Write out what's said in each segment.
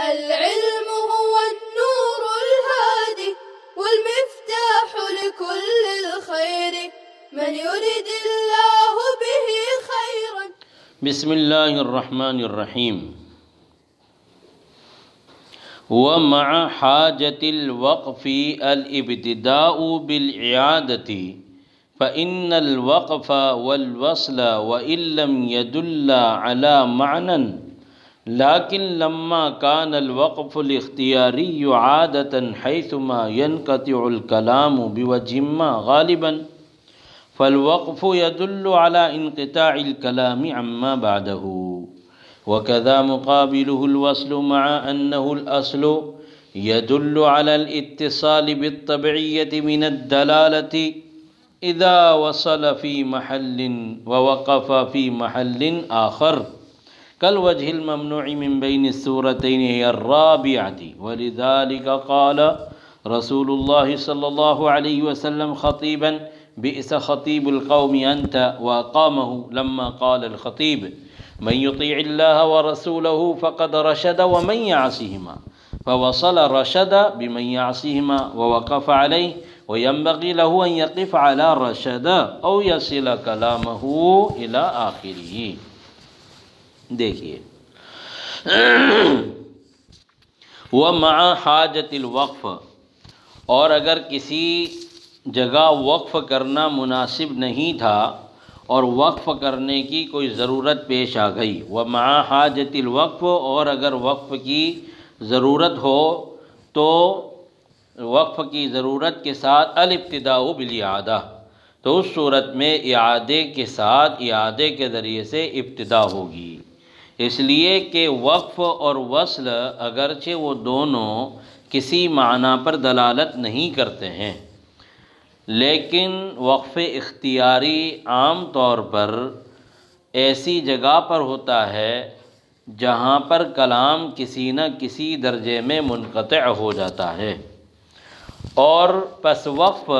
العلم هو النور الهادي والمفتاح لكل الخير من يريد الله به خيرا. بسم اللہ الرحمن الرحیم. ومع حاجة الوقف الابتداء بالإعادة فإن الوقف والوصل وإن لم يدل على معنى لكن لما كان الوقف الاختياري عادة حيثما ينقطع الكلام بوجه ما غالبا فالوقف يدل على انقطاع الكلام عما بعده، وكذا مقابله الوصل مع أنه الأصل يدل على الاتصال بالطبعية من الدلالة إذا وصل في محل ووقف في محل آخر كالوجه الممنوع من بين السورتين هي الرابعة. ولذلك قال رسول الله صلى الله عليه وسلم خطيبا بئس خطيب القوم أنت وأقامه لما قال الخطيب من يطيع الله ورسوله فقد رشد ومن يعصهما، فوصل رشد بمن يعصهما ووقف عليه، وينبغي له أن يقف على رشد أو يصل كلامه إلى آخره. دیکھیے وَمَعَ حَاجَةِ الْوَقْفِ، اور اگر کسی جگہ وقف کرنا مناسب نہیں تھا اور وقف کرنے کی کوئی ضرورت پیش آ گئی، وَمَعَ حَاجَةِ الْوَقْفِ، اور اگر وقف کی ضرورت ہو تو وقف کی ضرورت کے ساتھ الابتداء بالاعادہ، تو اس صورت میں اعادے کے ساتھ اعادے کے ذریعے سے ابتدا ہوگی. اس لیے کہ وقف اور وصل اگرچہ وہ دونوں کسی معنی پر دلالت نہیں کرتے ہیں، لیکن وقف اختیاری عام طور پر ایسی جگہ پر ہوتا ہے جہاں پر کلام کسی نہ کسی درجے میں منقطع ہو جاتا ہے، اور پس وقف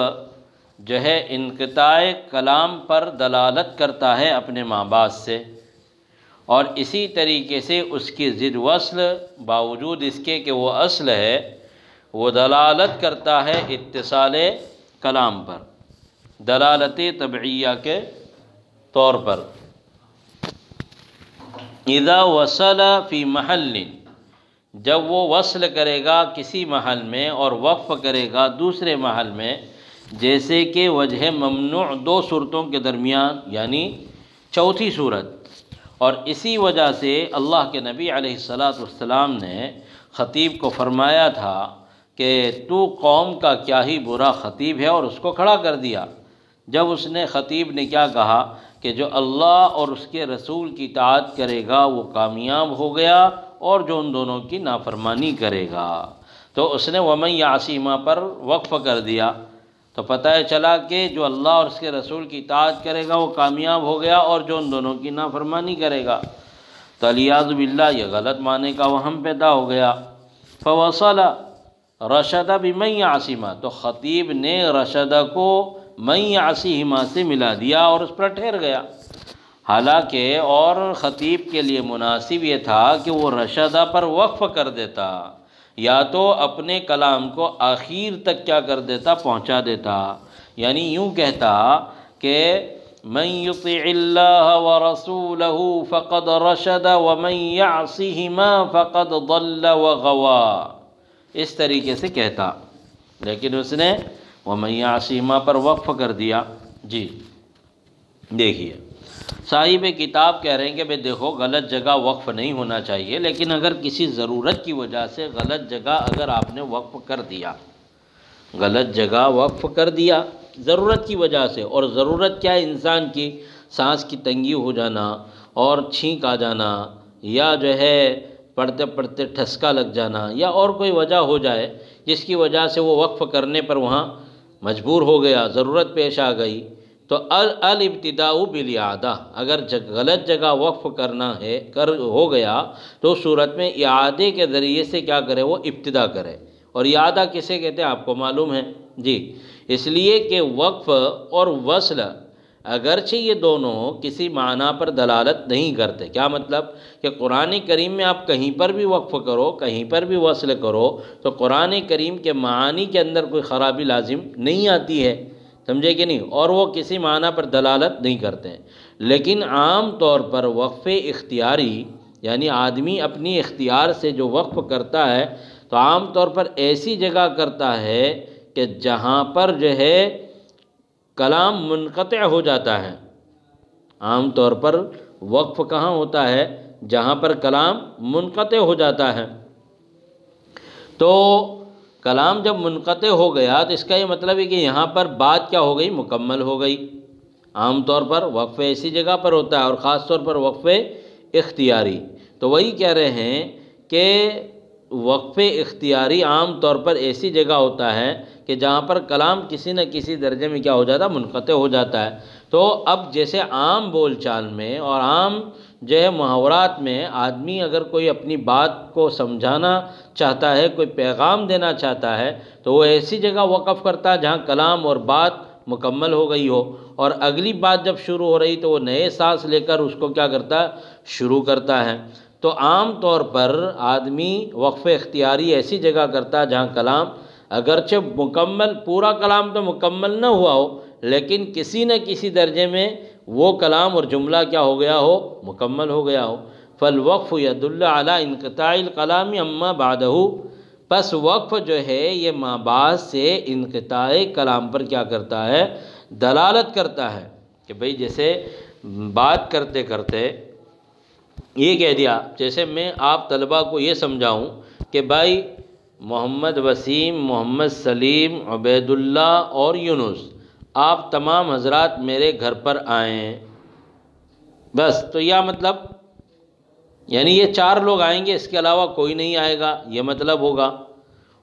جو ہے انقطاع کلام پر دلالت کرتا ہے اپنے ماں باپ سے، اور اسی طریقے سے اس کی ضد وصل باوجود اس کے کہ وہ اصل ہے وہ دلالت کرتا ہے اتصال کلام پر، دلالت طبعیہ کے طور پر. اذا وصل فی محل، جب وہ وصل کرے گا کسی محل میں اور وقف کرے گا دوسرے محل میں، جیسے کہ وجہ ممنوع دو صورتوں کے درمیان یعنی چوتھی صورت. اور اسی وجہ سے اللہ کے نبی علیہ السلام نے خطیب کو فرمایا تھا کہ تو قوم کا کیا ہی برا خطیب ہے، اور اس کو کھڑا کر دیا. جب اس نے خطیب نے کیا کہا کہ جو اللہ اور اس کے رسول کی اطاعت کرے گا وہ کامیاب ہو گیا، اور جو ان دونوں کی نافرمانی کرے گا، تو اس نے وَمَن يَعْصِهِمَا پر وقف کر دیا. تو پتہ چلا کہ جو اللہ اور اس کے رسول کی اطاعت کرے گا وہ کامیاب ہو گیا، اور جو ان دونوں کی نافرمانی کرے گا. تو علیاذ باللہ یہ غلط معنی کا وہم پیدا ہو گیا. فوصل رشد بمن يعصهما، تو خطیب نے رشد کو من يعصهما سے ملا دیا اور اس پر ٹھہر گیا. حالانکہ اور خطیب کے لیے مناسب یہ تھا کہ وہ رشدہ پر وقف کر دیتا، یا تو اپنے کلام کو آخر تک کیا کر دیتا، پہنچا دیتا، یعنی یوں کہتا کہ من یطع اللہ ورسولہ فقد رشد ومن یعصہما فقد ضل وغوا، اس طریقے سے کہتا. لیکن اس نے ومن یعصہما پر وقف کر دیا. جی دیکھیے صاحب کتاب کہہ رہے ہیں کہ بھئی دیکھو غلط جگہ وقف نہیں ہونا چاہیے، لیکن اگر کسی ضرورت کی وجہ سے غلط جگہ اگر آپ نے وقف کر دیا، غلط جگہ وقف کر دیا ضرورت کی وجہ سے، اور ضرورت کیا ہے انسان کی سانس کی تنگی ہو جانا اور چھینک آ جانا، یا جو ہے پڑھتے پڑھتے ٹھسکا لگ جانا، یا اور کوئی وجہ ہو جائے جس کی وجہ سے وہ وقف کرنے پر وہاں مجبور ہو گیا، ضرورت پیش آ گئی، تو الابتداء بالاعادہ، اگر غلط جگہ وقف کرنا ہے ہو گیا تو صورت میں اعادے کے ذریعے سے کیا کرے، وہ ابتدا کرے. اور اعادہ کسے کہتے ہیں آپ کو معلوم ہے. جی اس لیے کہ وقف اور وصل اگرچہ یہ دونوں کسی معنی پر دلالت نہیں کرتے۔ کیا مطلب؟ کہ قرآن کریم میں آپ کہیں پر بھی وقف کرو، کہیں پر بھی وصل کرو، تو قرآن کریم کے معانی کے اندر کوئی خرابی لازم نہیں آتی ہے، سمجھے کہ نہیں؟ اور وہ کسی معنی پر دلالت نہیں کرتے ہیں۔ لیکن عام طور پر وقف اختیاری، یعنی آدمی اپنی اختیار سے جو وقف کرتا ہے تو عام طور پر ایسی جگہ کرتا ہے کہ جہاں پر جو ہے کلام منقطع ہو جاتا ہے۔ عام طور پر وقف کہاں ہوتا ہے؟ جہاں پر کلام منقطع ہو جاتا ہے۔ تو کلام جب منقطع ہو گیا تو اس کا یہ مطلب ہے کہ یہاں پر بات کیا ہو گئی؟ مکمل ہو گئی۔ عام طور پر وقف ایسی جگہ پر ہوتا ہے، اور خاص طور پر وقف اختیاری۔ تو وہی کہہ رہے ہیں کہ وقف اختیاری عام طور پر ایسی جگہ ہوتا ہے کہ جہاں پر کلام کسی نہ کسی درجے میں کیا ہو جاتا ہے؟ منقطع ہو جاتا ہے۔ تو اب جیسے عام بول چال میں اور عام جو ہے محاورات میں آدمی اگر کوئی اپنی بات کو سمجھانا چاہتا ہے، کوئی پیغام دینا چاہتا ہے، تو وہ ایسی جگہ وقف کرتا ہے جہاں کلام اور بات مکمل ہو گئی ہو، اور اگلی بات جب شروع ہو رہی تو وہ نئے سانس لے کر اس کو کیا کرتا ہے؟ شروع کرتا ہے۔ تو عام طور پر آدمی وقف اختیاری ایسی جگہ کرتا ہے جہاں کلام اگرچہ مکمل، پورا کلام تو مکمل نہ ہوا ہو، لیکن کسی نہ کسی درجے میں وہ کلام اور جملہ کیا ہو گیا ہو؟ مکمل ہو گیا ہو۔ فالوقف يدل على انقطاع الکلام اما بعدہ، پس وقف جو ہے یہ ما بعد سے انقطاع کلام پر کیا کرتا ہے؟ دلالت کرتا ہے۔ کہ بھئی جیسے بات کرتے کرتے یہ کہہ دیا، جیسے میں آپ طلبہ کو یہ سمجھاؤں کہ بھائی محمد وسیم، محمد سلیم، عبید اللہ اور یونس، آپ تمام حضرات میرے گھر پر آئیں، بس تو یہ مطلب یعنی یہ 4 لوگ آئیں گے، اس کے علاوہ کوئی نہیں آئے گا، یہ مطلب ہوگا۔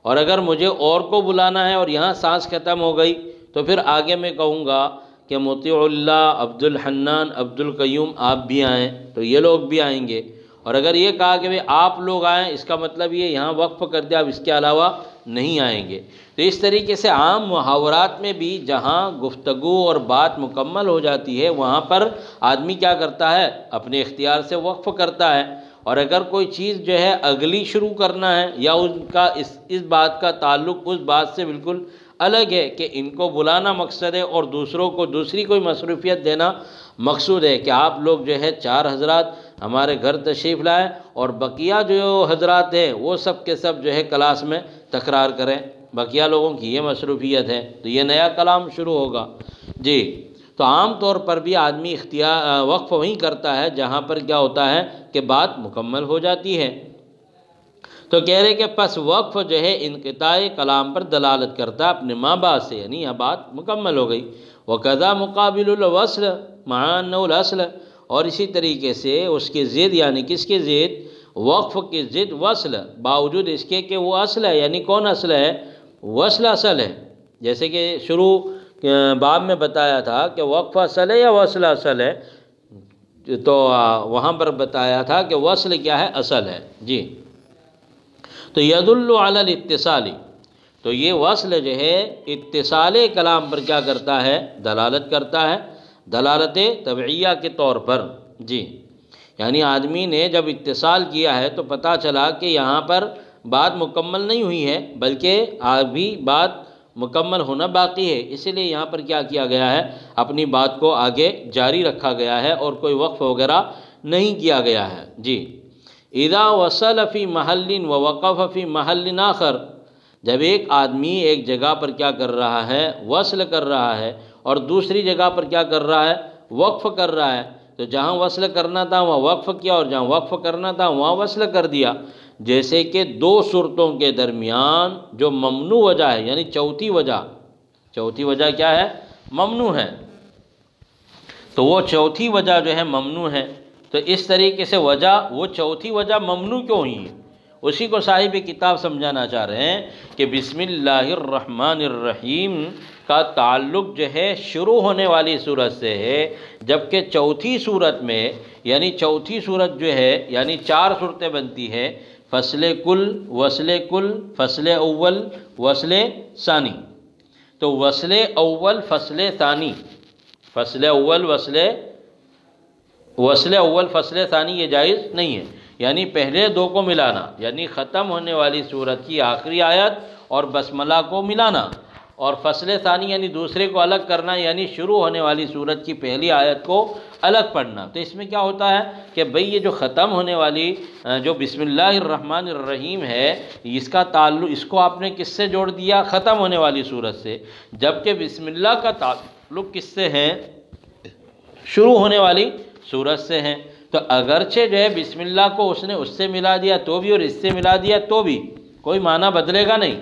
اور اگر مجھے اور کو بلانا ہے اور یہاں سانس ختم ہو گئی تو پھر آگے میں کہوں گا کہ مطیع اللہ، عبد الحنان، عبد القیوم آپ بھی آئیں، تو یہ لوگ بھی آئیں گے۔ اور اگر یہ کہا کہ بھئی آپ لوگ آئیں، اس کا مطلب یہ یہاں وقف کر دیا، اب اس کے علاوہ نہیں آئیں گے۔ تو اس طریقے سے عام محاورات میں بھی جہاں گفتگو اور بات مکمل ہو جاتی ہے وہاں پر آدمی کیا کرتا ہے؟ اپنے اختیار سے وقف کرتا ہے۔ اور اگر کوئی چیز جو ہے اگلی شروع کرنا ہے، یا ان کا اس بات کا تعلق اس بات سے بالکل الگ ہے کہ ان کو بلانا مقصد ہے اور دوسروں کو دوسری کوئی مصروفیت دینا مقصود ہے، کہ آپ لوگ جو ہے 4 حضرات ہمارے گھر تشریف لائیں اور بقیہ جو حضرات ہیں وہ سب کے سب جو ہے کلاس میں تکرار کریں، بقیہ لوگوں کی یہ مصروفیت ہے، تو یہ نیا کلام شروع ہوگا۔ جی، تو عام طور پر بھی آدمی وقف وہیں کرتا ہے جہاں پر کیا ہوتا ہے کہ بات مکمل ہو جاتی ہے۔ تو کہہ رہے کہ پس وقف جو ہے انقطاع کلام پر دلالت کرتا ہے اپنے ماں باپ سے، یعنی یہ بات مکمل ہو گئی۔ وَقَذَا مُقَابِلُ الْوَصْلِ مَعَ أَنَّهُ الْأَصْلِ، اور اسی طریقے سے اس کے ضد، یعنی کس کے ضد؟ وقف کی ضد وصل، باوجود اس کے کہ وہ اصل ہے، یعنی کون اصل ہے؟ وصل اصل ہے۔ جیسے کہ شروع باب میں بتایا تھا کہ وقف اصل ہے یا وصل اصل ہے، تو وہاں پر بتایا تھا کہ وصل کیا ہے؟ اصل ہے۔ جی، تو یدل علی الاتصال، تو یہ وصل جو ہے اتصال کلام پر کیا کرتا ہے؟ دلالت کرتا ہے، دلالت تبعیہ کے طور پر۔ جی، یعنی آدمی نے جب اتصال کیا ہے تو پتہ چلا کہ یہاں پر بات مکمل نہیں ہوئی ہے، بلکہ ابھی بات مکمل ہونا باقی ہے، اسی لیے یہاں پر کیا کیا گیا ہے؟ اپنی بات کو آگے جاری رکھا گیا ہے اور کوئی وقف وغیرہ نہیں کیا گیا ہے۔ جی، اذا وصل فی محل ووقف فی محل آخر، جب ایک آدمی ایک جگہ پر کیا کر رہا ہے؟ وصل کر رہا ہے، اور دوسری جگہ پر کیا کر رہا ہے؟ وقف کر رہا ہے، تو جہاں وصل کرنا تھا وہاں وقف کیا، اور جہاں وقف کرنا تھا وہاں وصل کر دیا۔ جیسے کہ 2 صورتوں کے درمیان جو ممنوع وجہ ہے، یعنی چوتھی وجہ کیا ہے؟ ممنوع ہے، تو وہ چوتھی وجہ جو ہے ممنوع ہے، تو اس طریقے سے وہ چوتھی وجہ ممنوع کیوں ہوئی ہے، اسی کو صاحب کتاب سمجھانا چاہ رہے ہیں کہ بسم اللہ الرحمن الرحیم کا تعلق جو ہے شروع ہونے والی صورت سے ہے، جبکہ چوتھی صورت میں، یعنی چوتھی صورت جو ہے، یعنی 4 صورتیں بنتی ہے، فصل کل، وصل کل، فصل اول، وصل ثانی۔ تو وصل اول، فصل ثانی، فصل اول فصل ثانی یہ جائز نہیں ہے، یعنی پہلے دو کو ملانا، یعنی ختم ہونے والی سورت کی آخری آیت اور بسملہ کو ملانا، اور فصل ثانی یعنی دوسرے کو الگ کرنا، یعنی شروع ہونے والی سورت کی پہلی آیت کو الگ پڑھنا۔ تو اس میں کیا ہوتا ہے کہ بھئی یہ جو ختم ہونے والی جو بسم اللہ الرحمن الرحیم ہے، اس کا تعلق، اس کو آپ نے کس سے جوڑ دیا؟ ختم ہونے والی سورت سے، جبکہ بسم اللہ کا تعلق کس سے ہے؟ شروع ہونے والی سورت سے ہیں۔ تو اگرچہ جو ہے بسم اللہ کو اس نے اس سے ملا دیا تو بھی اور اس سے ملا دیا تو بھی کوئی معنی بدلے گا نہیں،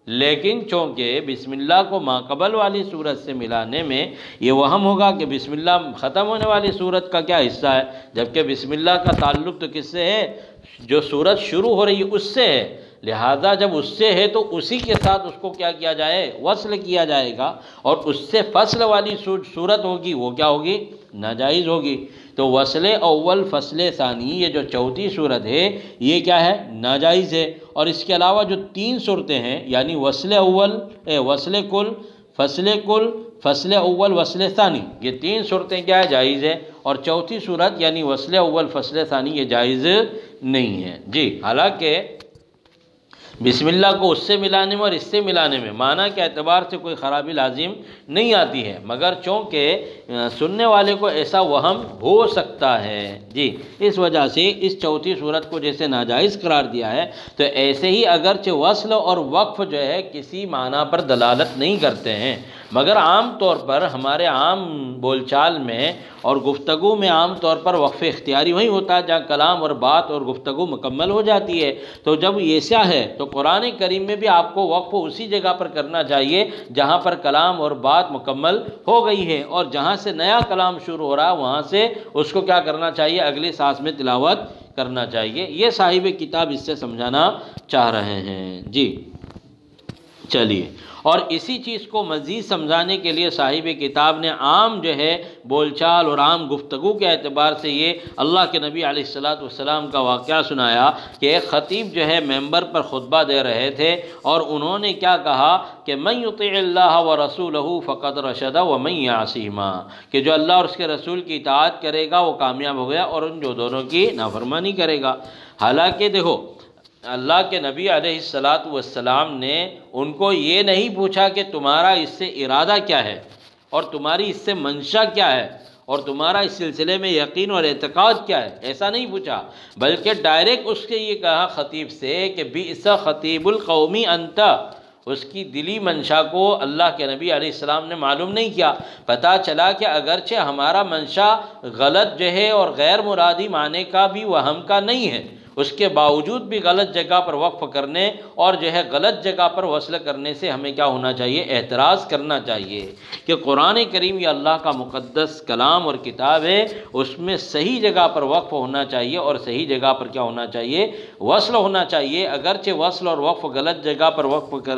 لیکن چونکہ بسم اللہ کو ماقبل والی سورت سے ملانے میں یہ وہم ہوگا کہ بسم اللہ ختم ہونے والی سورت کا کیا حصہ ہے، جبکہ بسم اللہ کا تعلق تو کس سے ہے؟ جو سورت شروع ہو رہی ہے اس سے ہے، لہذا جب اس سے ہے تو اسی کے ساتھ اس کو کیا کیا جائے؟ وصل کیا جائے گا، اور اس سے فصل والی سورت ہوگی وہ کیا ہوگی؟ ناجائز ہوگی۔ تو وصل اول فصل ثانی یہ جو چوتھی صورت ہے یہ کیا ہے؟ ناجائز ہے۔ اور اس کے علاوہ جو تین صورتیں ہیں، یعنی وصل اول، وصل کل، فصل اول، وصل ثانی، یہ تین صورتیں کیا ہے؟ جائز ہے، اور چوتھی صورت یعنی وصل اول فصل ثانی یہ جائز نہیں ہے۔ جی، حالانکہ بسم اللہ کو اس سے ملانے میں اور اس سے ملانے میں معنی کے اعتبار سے کوئی خرابی لازم نہیں آتی ہے، مگر چونکہ سننے والے کو ایسا وہم ہو سکتا ہے، جی، اس وجہ سے اس چوتھی صورت کو جیسے ناجائز قرار دیا ہے، تو ایسے ہی اگرچہ وصل اور وقف جو ہے کسی معنی پر دلالت نہیں کرتے ہیں، مگر عام طور پر ہمارے عام بول چال میں اور گفتگو میں عام طور پر وقف اختیاری وہی ہوتا ہے جہاں کلام اور بات اور گفتگو مکمل ہو جاتی ہے۔ تو جب ایسا ہے تو قرآن کریم میں بھی آپ کو وقف اسی جگہ پر کرنا چاہیے جہاں پر کلام اور بات مکمل ہو گئی ہے، اور جہاں سے نیا کلام شروع ہو رہا ہے وہاں سے اس کو کیا کرنا چاہیے؟ اگلی سانس میں تلاوت کرنا چاہیے۔ یہ صاحب کتاب اس سے سمجھانا چاہ رہے ہیں۔ جی چلیے، اور اسی چیز کو مزید سمجھانے کے لیے صاحب کتاب نے عام جو ہے بول چال اور عام گفتگو کے اعتبار سے یہ اللہ کے نبی علیہ السلام کا واقعہ سنایا کہ ایک خطیب جو ہے ممبر پر خطبہ دے رہے تھے، اور انہوں نے کیا کہا کہ من یطع اللہ ورسولہ فقد رشد ومن یعصہما، کہ جو اللہ اور اس کے رسول کی اطاعت کرے گا وہ کامیاب ہو گیا، اور ان جو دونوں کی نافرمانی کرے گا۔ حالانکہ دیکھو اللہ کے نبی علیہ السلام نے ان کو یہ نہیں پوچھا کہ تمہارا اس سے ارادہ کیا ہے اور تمہاری اس سے منشا کیا ہے اور تمہارا اس سلسلے میں یقین اور اعتقاد کیا ہے، ایسا نہیں پوچھا، بلکہ ڈائریکٹ اس کے یہ کہا خطیب سے کہ بئس خطیب القومی انت، اس کی دلی منشا کو اللہ کے نبی علیہ السلام نے معلوم نہیں کیا۔ پتہ چلا کہ اگرچہ ہمارا منشا غلط جو ہے اور غیر مرادی معنی کا بھی وہم کا نہیں ہے، اس کے باوجود بھی غلط جگہ پر وقف کرنے اور جو ہے غلط جگہ پر وصل کرنے سے ہمیں کیا ہونا چاہیے؟ اعتراض کرنا چاہیے کہ قرآن کریم یہ اللہ کا مقدس کلام اور کتاب ہے، اس میں صحیح جگہ پر وقف ہونا چاہیے اور صحیح جگہ پر کیا ہونا چاہیے؟ وصل ہونا چاہیے۔ اگرچہ وصل اور وقف غلط جگہ پر وقف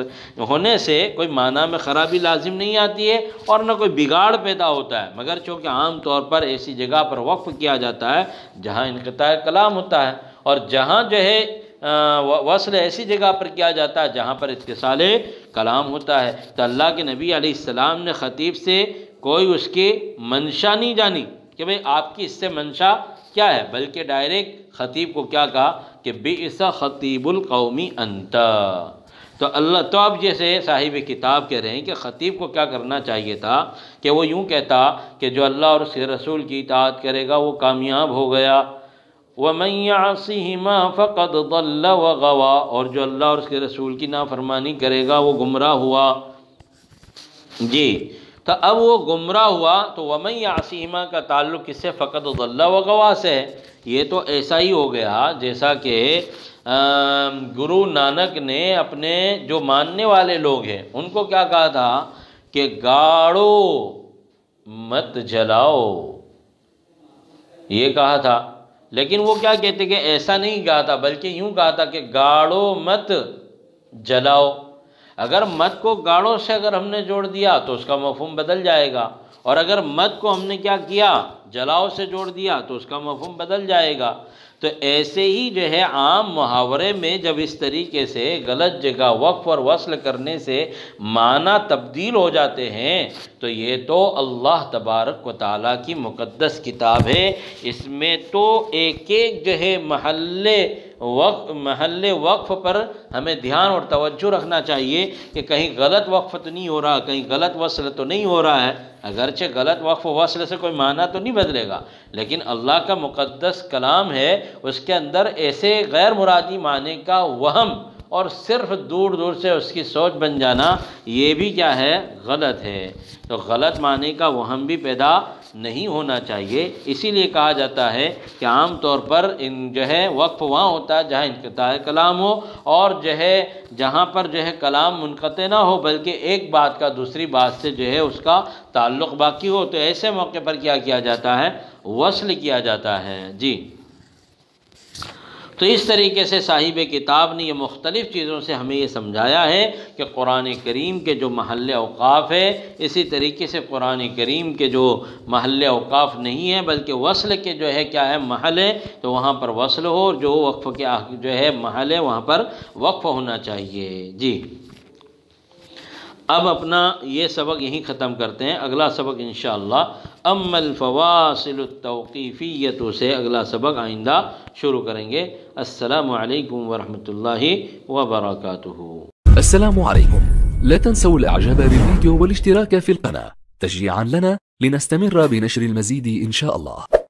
ہونے سے کوئی معنی میں خرابی لازم نہیں آتی ہے اور نہ کوئی بگاڑ پیدا ہوتا ہے، مگر چونکہ عام طور پر ایسی جگہ پر وقف کیا جاتا ہے جہاں انقطاع کلام ہوتا ہے، اور جہاں جو ہے وصل ایسی جگہ پر کیا جاتا ہے جہاں پر اتصال کلام ہوتا ہے۔ تو اللہ کے نبی علیہ السلام نے خطیب سے کوئی اس کی منشا نہیں جانی کہ بھئی آپ کی اس سے منشا کیا ہے، بلکہ ڈائریکٹ خطیب کو کیا کہا کہ بئس خطیب القومی انت۔ تو اب جیسے صاحب کتاب کہہ رہے ہیں کہ خطیب کو کیا کرنا چاہیے تھا کہ وہ یوں کہتا کہ جو اللہ اور اس کے رسول کی اطاعت کرے گا وہ کامیاب ہو گیا، وَمَن يَعْصِهِمَا فَقَدْ ضَلَّ وَغَوَى، اور جو اللہ اور اس کے رسول کی نافرمانی کرے گا وہ گمراہ ہوا۔ جی، تو اب وہ گمراہ ہوا تو وَمَن يَعْصِهِمَا کا تعلق کس سے؟ فَقَدْ ضَلَّ وَغَوَى سے ہے۔ یہ تو ایسا ہی ہو گیا جیسا کہ گرو نانک نے اپنے جو ماننے والے لوگ ہیں ان کو کیا کہا تھا کہ گاڑو مت جلاؤ، یہ کہا تھا، لیکن وہ کیا کہتے کہ ایسا نہیں کہا تھا بلکہ یوں کہا تھا کہ گاڑو مت جلاؤ۔ اگر مت کو گاڑوں سے اگر ہم نے جوڑ دیا تو اس کا مفہوم بدل جائے گا، اور اگر مت کو ہم نے کیا کیا؟ جلاؤ سے جوڑ دیا تو اس کا مفہوم بدل جائے گا۔ تو ایسے ہی جو ہے عام محاورے میں جب اس طریقے سے غلط جگہ وقف اور وصل کرنے سے معنی تبدیل ہو جاتے ہیں تو یہ تو اللہ تبارک و تعالیٰ کی مقدس کتاب ہے، اس میں تو ایک ایک جو ہے محل وقف پر ہمیں دھیان اور توجہ رکھنا چاہیے کہ کہیں غلط وقف تو نہیں ہو رہا، کہیں غلط وصل تو نہیں ہو رہا ہے۔ اگرچہ غلط وقف و وصل سے کوئی معنی تو نہیں بدلے گا، لیکن اللہ کا مقدس کلام ہے، اس کے اندر ایسے غیر مرادی معنی کا وہم اور صرف دور دور سے اس کی سوچ بن جانا یہ بھی کیا ہے، غلط ہے۔ تو غلط معنی کا وہم بھی پیدا نہیں ہونا چاہیے، اسی لیے کہا جاتا ہے کہ عام طور پر جو ہے وقف وہاں ہوتا ہے جہاں انقطاع کلام ہو، اور جو ہے جہاں پر جو ہے کلام منقطع نہ ہو بلکہ ایک بات کا دوسری بات سے جو ہے اس کا تعلق باقی ہو، تو ایسے موقع پر کیا کیا جاتا ہے، وصل کیا جاتا ہے۔ جی، تو اس طریقے سے صاحب کتاب نے یہ مختلف چیزوں سے ہمیں یہ سمجھایا ہے کہ قرآن کریم کے جو محل اوقاف ہے، اسی طریقے سے قرآن کریم کے جو محل اوقاف نہیں ہے بلکہ وصل کے جو ہے کیا ہے، محل ہے، تو وہاں پر وصل ہو، جو وقف کے جو ہے محل ہے وہاں پر وقف ہونا چاہیے۔ جی، اب اپنا یہ سبق یہیں ختم کرتے ہیں، اگلا سبق انشاءاللہ اما الفواصل التوقیفیۃ سے اگلا سبق آئندہ شروع کریں گے۔ السلام علیکم ورحمۃ اللہ وبرکاتہ۔ السلام عليكم، لا تنسوا الاعجاب بالفيديو والاشتراك في القناة تشجيعا لنا لنستمر بنشر المزيد إن شاء الله.